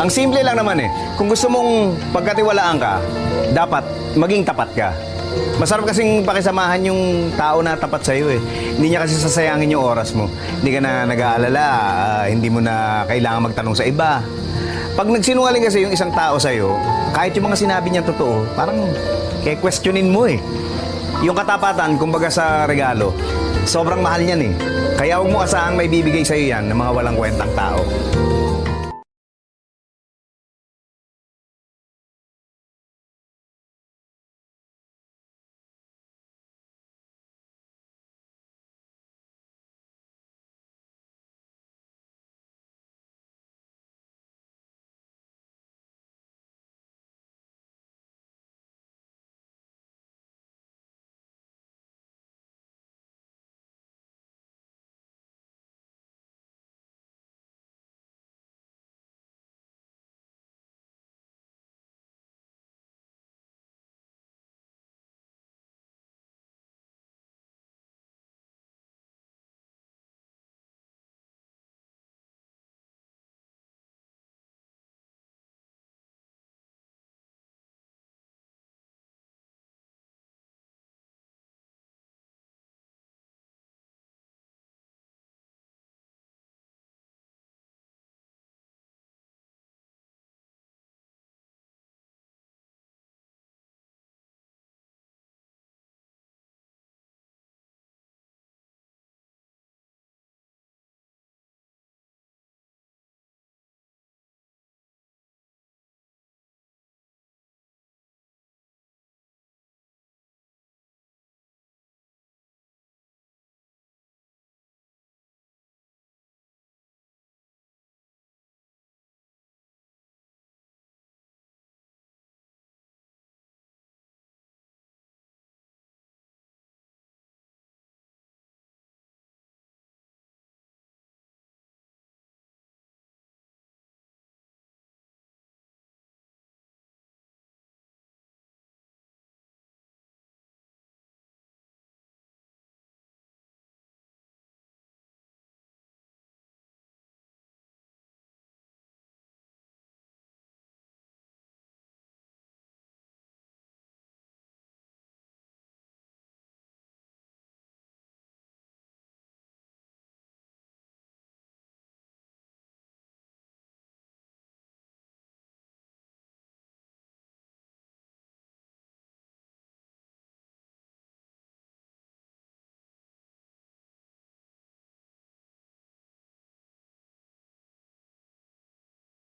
Ang simple lang naman eh. Kung gusto mong pagkatiwalaan ka, dapat maging tapat ka. Masarap kasing pakisamahan yung tao na tapat sa'yo eh. Hindi niya kasi sasayangin yung oras mo. Hindi ka na nag-aalala, hindi mo na kailangan magtanong sa iba. Pag nagsinungaling kasi yung isang tao sa'yo, kahit yung mga sinabi niya totoo, parang kaya questionin mo eh. Yung katapatan, kumbaga sa regalo, sobrang mahal niyan eh. Kaya huwag mo asahang may bibigay sa'yo yan ng mga walang kwentang tao.